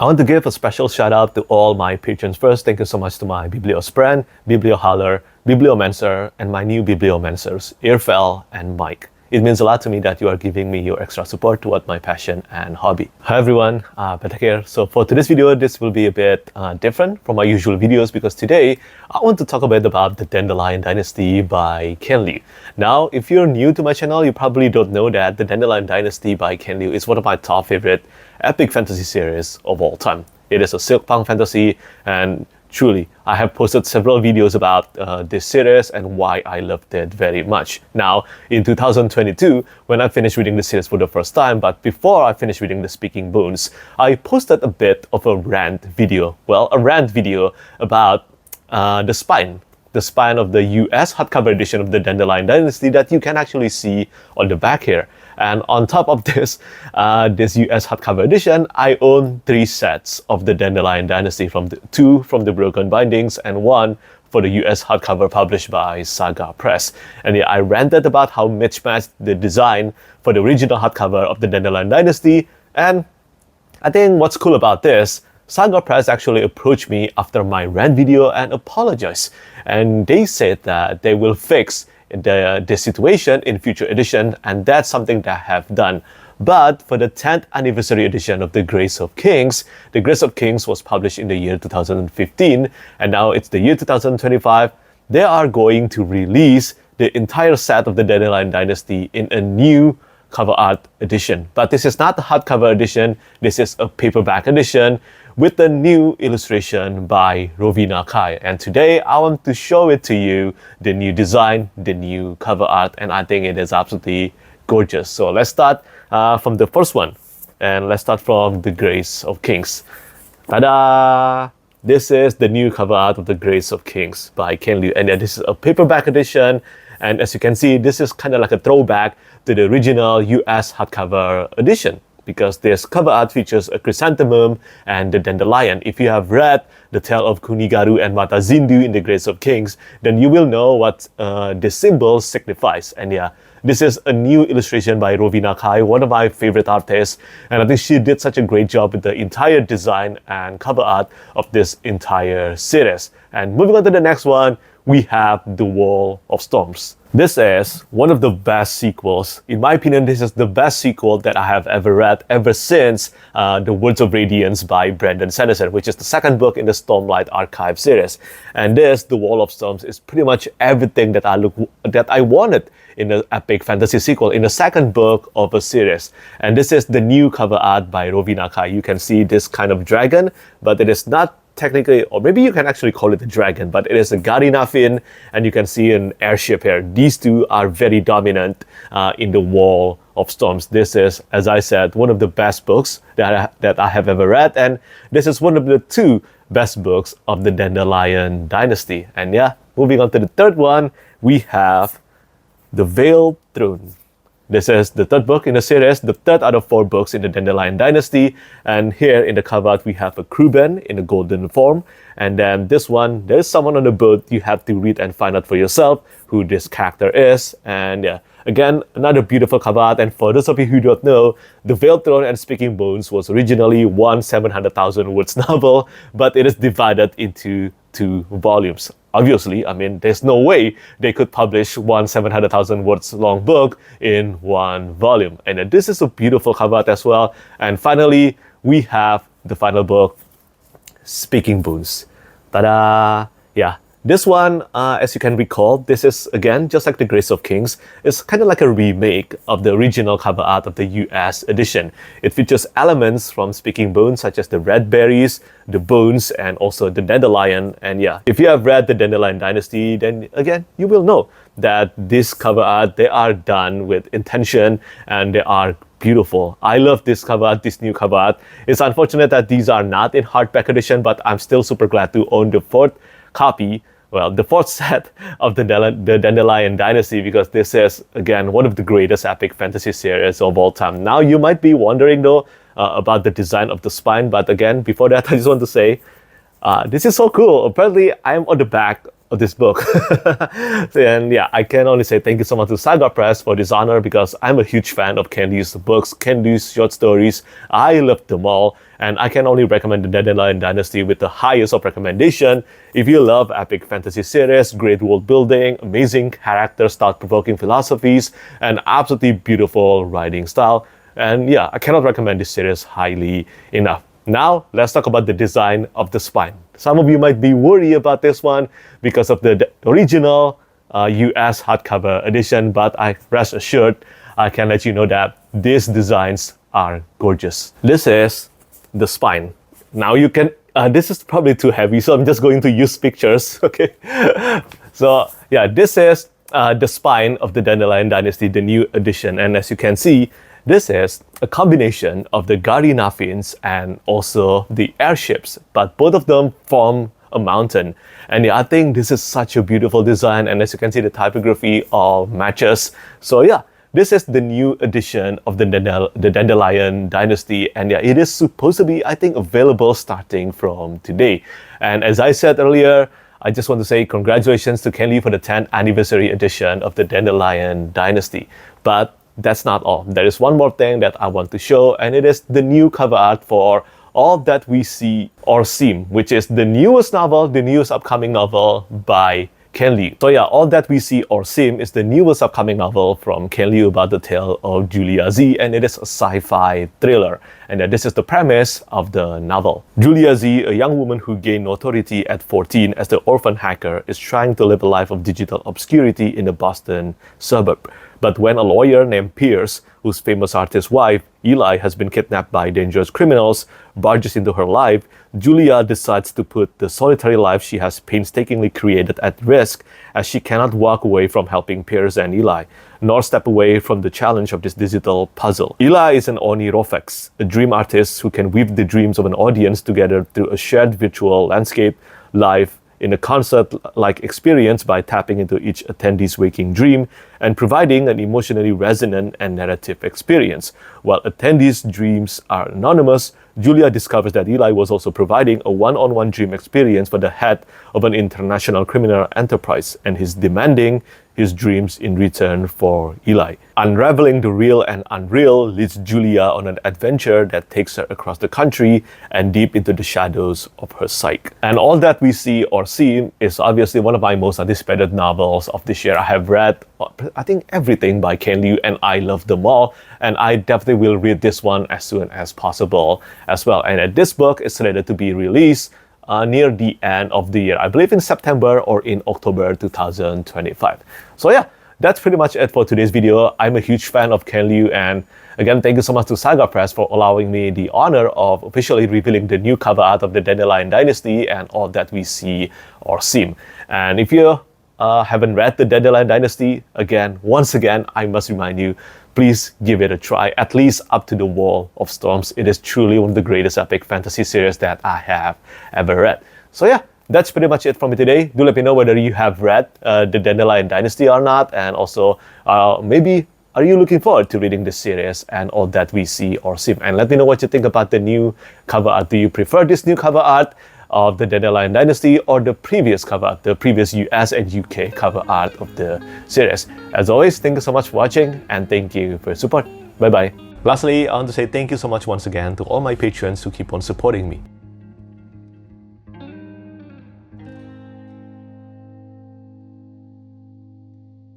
I want to give a special shout out to all my patrons first. Thank you so much to my Bibliospren, Bibliohaller, Bibliomancer, and my new Bibliomancers, Irfel and Mike. It means a lot to me that you are giving me your extra support toward my passion and hobby. Hi everyone, Petrik here. So for today's video, this will be a bit different from my usual videos because today I want to talk a bit about the Dandelion Dynasty by Ken Liu. Now, if you're new to my channel, you probably don't know that the Dandelion Dynasty by Ken Liu is one of my top favorite epic fantasy series of all time. It is a silkpunk fantasy, and truly, I have posted several videos about this series and why I loved it very much. Now, in 2022, when I finished reading the series for the first time, but before I finished reading The Speaking Bones, I posted a bit of a rant video. Well, a rant video about the spine of the US hardcover edition of the Dandelion Dynasty that you can actually see on the back here. And on top of this, this US hardcover edition, I own 3 sets of the Dandelion Dynasty, two from the Broken Bindings and 1 for the US hardcover published by Saga Press. And yeah, I ranted about how mismatched the design for the original hardcover of the Dandelion Dynasty. And I think what's cool about this, Saga Press actually approached me after my rant video and apologized. And they said that they will fix the situation in future edition, and that's something that I have done. But for the 10th anniversary edition of The Grace of Kings, The Grace of Kings was published in the year 2015, and now it's the year 2025. They are going to release the entire set of the Dandelion Dynasty in a new cover art edition. But this is not the hardcover edition, this is a paperback edition with a new illustration by Rovina Cai. And today I want to show it to you, the new design, the new cover art, and I think it is absolutely gorgeous. So let's start from the first one, and let's start from The Grace of Kings. Ta-da! This is the new cover art of The Grace of Kings by Ken Liu, and this is a paperback edition. And as you can see, this is kind of like a throwback to the original US hardcover edition, because this cover art features a chrysanthemum and the dandelion. If you have read The Tale of Kunigaru and Mata Zindu in The Grace of Kings, then you will know what this symbol signifies. And yeah, this is a new illustration by Rovina Cai, one of my favorite artists, and I think she did such a great job with the entire design and cover art of this entire series. And moving on to the next one, we have The Wall of Storms. This is one of the best sequels. In my opinion, this is the best sequel that I have ever read ever since The Words of Radiance by Brandon Sanderson, which is the second book in the Stormlight Archive series. And this, The Wall of Storms, is pretty much everything that I wanted in an epic fantasy sequel, in the second book of a series. And this is the new cover art by Rovina Cai. You can see this kind of dragon, but it is not technically, or maybe you can actually call it a dragon, but it is a Garinafin, and you can see an airship here. These two are very dominant in The Wall of Storms. This is, as I said, one of the best books that I have ever read, and this is one of the 2 best books of the Dandelion Dynasty. And yeah, moving on to the third one, we have The Veiled Throne. This is the 3rd book in the series, the 3rd out of 4 books in the Dandelion Dynasty. And here in the cover art, we have a Kruben in a golden form. And then this one, there's someone on the boat. You have to read and find out for yourself who this character is. And yeah, again, another beautiful cover art. And for those of you who don't know, The Veiled Throne and Speaking Bones was originally one 700,000 words novel, but it is divided into 2 volumes. Obviously, I mean, there's no way they could publish one 700,000 words long book in 1 volume. And this is a beautiful cover art as well. And finally, we have the final book, Speaking Bones. Ta-da! Yeah. This one, as you can recall, this is, again, just like The Grace of Kings, it's kind of like a remake of the original cover art of the US edition. It features elements from Speaking Bones, such as the red berries, the bones, and also the dandelion. And yeah, if you have read the Dandelion Dynasty, then again, you will know that this cover art, they are done with intention and they are beautiful. I love this cover art, this new cover art. It's unfortunate that these are not in hardback edition, but I'm still super glad to own the 4th copy, well, the 4th set of the Dandelion Dynasty, because this is, again, one of the greatest epic fantasy series of all time. Now, you might be wondering, though, about the design of the spine, but again, before that, I just want to say, this is so cool. Apparently, I'm on the back of this book. And yeah, I can only say thank you so much to Saga Press for this honor, because I'm a huge fan of Ken Liu's books, Ken Liu's short stories. I love them all, and I can only recommend the Dandelion Dynasty with the highest of recommendation. If you love epic fantasy series, great world building, amazing characters, thought-provoking philosophies, and absolutely beautiful writing style, and yeah, I cannot recommend this series highly enough. Now, let's talk about the design of the spine. Some of you might be worried about this one because of the original US hardcover edition, but I rest assured, I can let you know that these designs are gorgeous. This is the spine. Now you can, this is probably too heavy, so I'm just going to use pictures, okay? So yeah, this is the spine of the Dandelion Dynasty, the new edition. And as you can see, this is a combination of the Gari Nafins and also the airships, but both of them form a mountain. And yeah, I think this is such a beautiful design, and as you can see, the typography all matches. So yeah, this is the new edition of the Dandelion Dynasty, and yeah, it is supposed to be, I think, available starting from today. And as I said earlier, I just want to say congratulations to Ken Liu for the 10th anniversary edition of the Dandelion Dynasty. But that's not all. There is one more thing that I want to show, and it is the new cover art for All That We See or Seem, which is the newest novel, the newest upcoming novel by Ken Liu. So yeah, All That We See or Seem is the newest upcoming novel from Ken Liu about the tale of Julia Z, and it is a sci-fi thriller. And this is the premise of the novel. Julia Z, a young woman who gained notoriety at 14 as the orphan hacker, is trying to live a life of digital obscurity in the Boston suburb. But when a lawyer named Pierce, whose famous artist's wife, Eli, has been kidnapped by dangerous criminals, barges into her life, Julia decides to put the solitary life she has painstakingly created at risk, as she cannot walk away from helping Pierce and Eli, nor step away from the challenge of this digital puzzle. Eli is an Onirofex, a dream artist who can weave the dreams of an audience together through a shared virtual landscape, live in a concert-like experience by tapping into each attendee's waking dream and providing an emotionally resonant and narrative experience. While attendees' dreams are anonymous, Julia discovers that Eli was also providing a one-on-one dream experience for the head of an international criminal enterprise, and he's demanding his dreams in return for Eli. Unraveling the real and unreal leads Julia on an adventure that takes her across the country and deep into the shadows of her psyche. And All That We See or Seem is obviously one of my most anticipated novels of this year. I have read, I think, everything by Ken Liu, and I love them all. And I definitely will read this one as soon as possible as well. And this book is slated to be released near the end of the year. I believe in September or in October 2025. So yeah, that's pretty much it for today's video. I'm a huge fan of Ken Liu, and again, thank you so much to Saga Press for allowing me the honor of officially revealing the new cover art of the Dandelion Dynasty and All That We See or Seem. And if you haven't read the Dandelion Dynasty, once again, I must remind you, please give it a try, at least up to the Wall of Storms. It is truly one of the greatest epic fantasy series that I have ever read. So yeah, that's pretty much it from me today. Do let me know whether you have read the Dandelion Dynasty or not, and also maybe are you looking forward to reading this series and All That We See or Seem? And let me know what you think about the new cover art. Do you prefer this new cover art of the Dandelion Dynasty or the previous cover, the previous US and UK cover art of the series? As always, thank you so much for watching, and thank you for your support. Bye bye. Lastly, I want to say thank you so much once again to all my patrons who keep on supporting me.